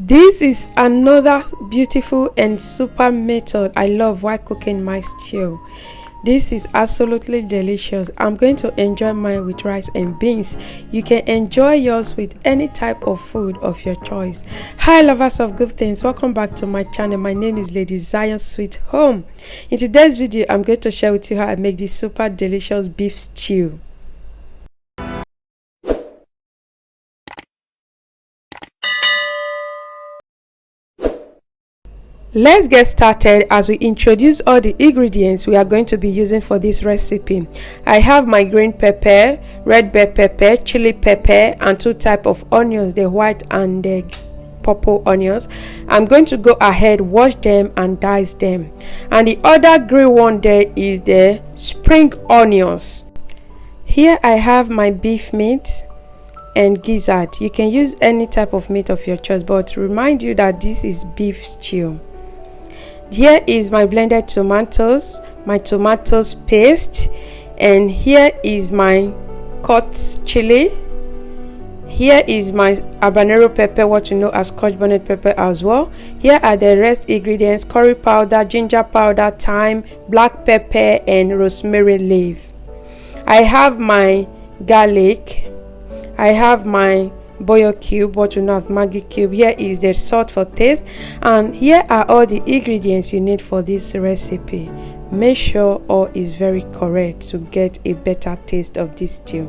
This is another beautiful and super method I love while cooking my stew. This is absolutely delicious. I'm going to enjoy mine with rice and beans. You can enjoy yours with any type of food of your choice. Hi lovers of good things, welcome back to my channel. My name is Ladyzion Sweethome. In today's video, I'm going to share with you how I make this super delicious beef stew. Let's get started as we introduce all the ingredients we are going to be using for this recipe. I have my green pepper, red bell pepper, chili pepper, and two types of onions, the white and the purple onions. I'm going to go ahead, wash them and dice them. And the other green one there is the spring onions. Here I have my beef meat and gizzard. You can use any type of meat of your choice, but remind you that this is beef stew. Here is my blended tomatoes, my tomatoes paste, and here is my cut chili. Here is my habanero pepper, what you know as scotch bonnet pepper as well. Here are the rest ingredients: curry powder, ginger powder, thyme, black pepper, and rosemary leaf. I have my garlic. I have my boyo cube, what you know as Maggi cube. Here is the salt for taste, and here are all the ingredients you need for this recipe. Make sure all is very correct to get a better taste of this stew.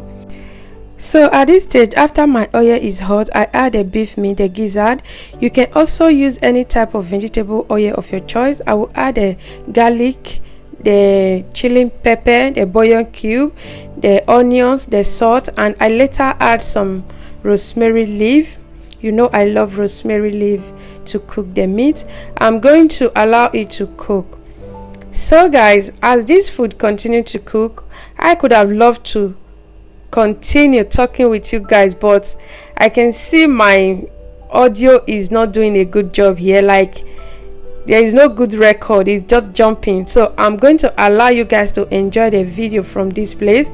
So at this stage, after my oil is hot, I add the beef meat, the gizzard. You can also use any type of vegetable oil of your choice. I will add the garlic, the chili pepper, the bouillon cube, the onions, the salt, and I later add some rosemary leaf. You know I love rosemary leaf to cook the meat. I'm going to allow it to cook. So guys, as this food continues to cook, I could have loved to continue talking with you guys, but I can see my audio is not doing a good job here. Like, there is no good record, it's just jumping. So I'm going to allow you guys to enjoy the video from this place.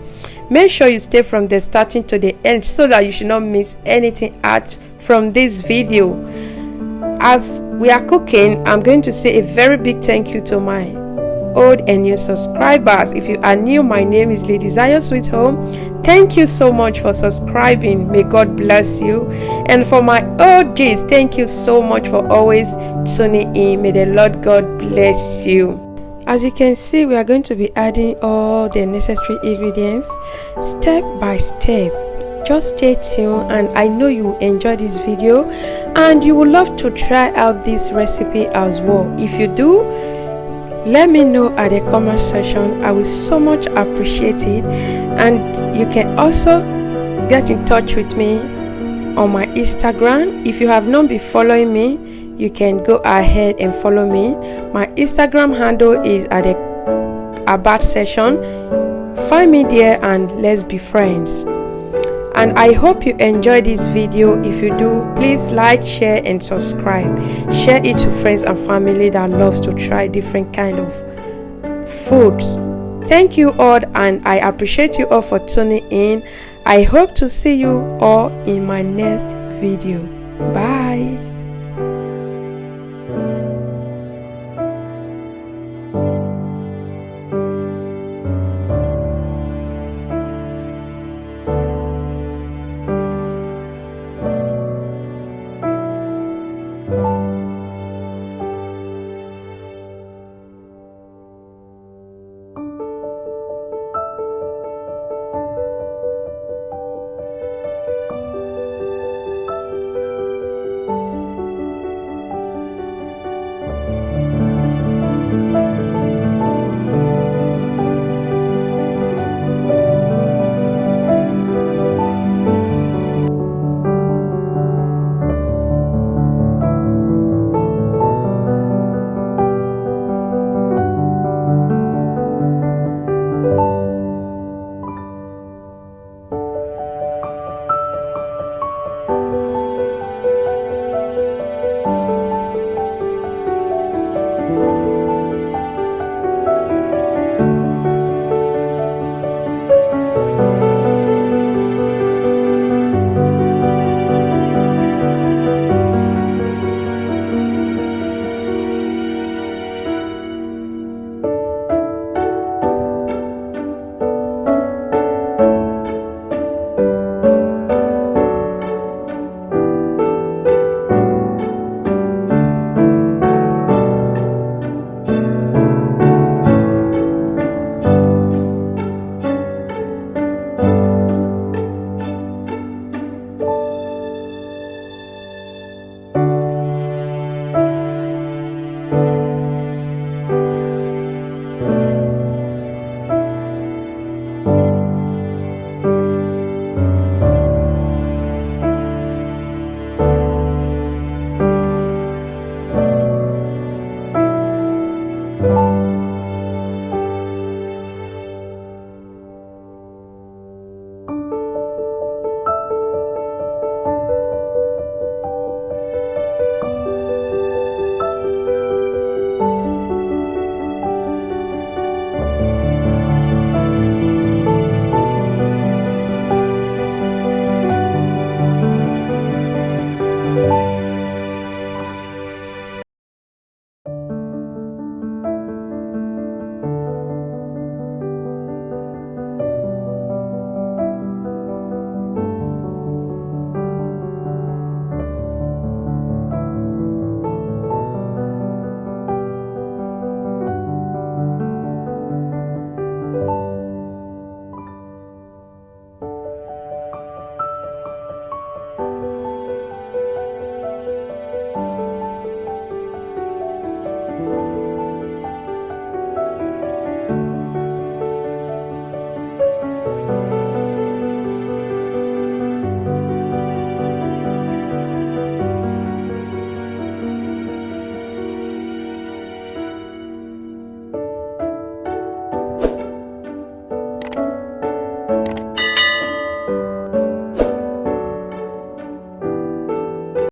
Make sure you stay from the starting to the end so that you should not miss anything out from this video. As we are cooking, I'm going to say a very big thank you to my old and new subscribers. If you are new, my name is Ladyzion Sweethome. Thank you so much for subscribing. May God bless you. And for my OGs, thank you so much for always tuning in. May the Lord God bless you. As you can see, we are going to be adding all the necessary ingredients step by step. Just stay tuned, and I know you will enjoy this video and you will love to try out this recipe as well. If you do, let me know at the comment section. I will so much appreciate it. And you can also get in touch with me on my Instagram. If you have not been following me, you can go ahead and follow me. My Instagram handle is at the about section. Find me there and let's be friends. And I hope you enjoy this video. If you do, please like, share, and subscribe. Share it to friends and family that loves to try different kind of foods. Thank you all, and I appreciate you all for tuning in. I hope to see you all in my next video. Bye.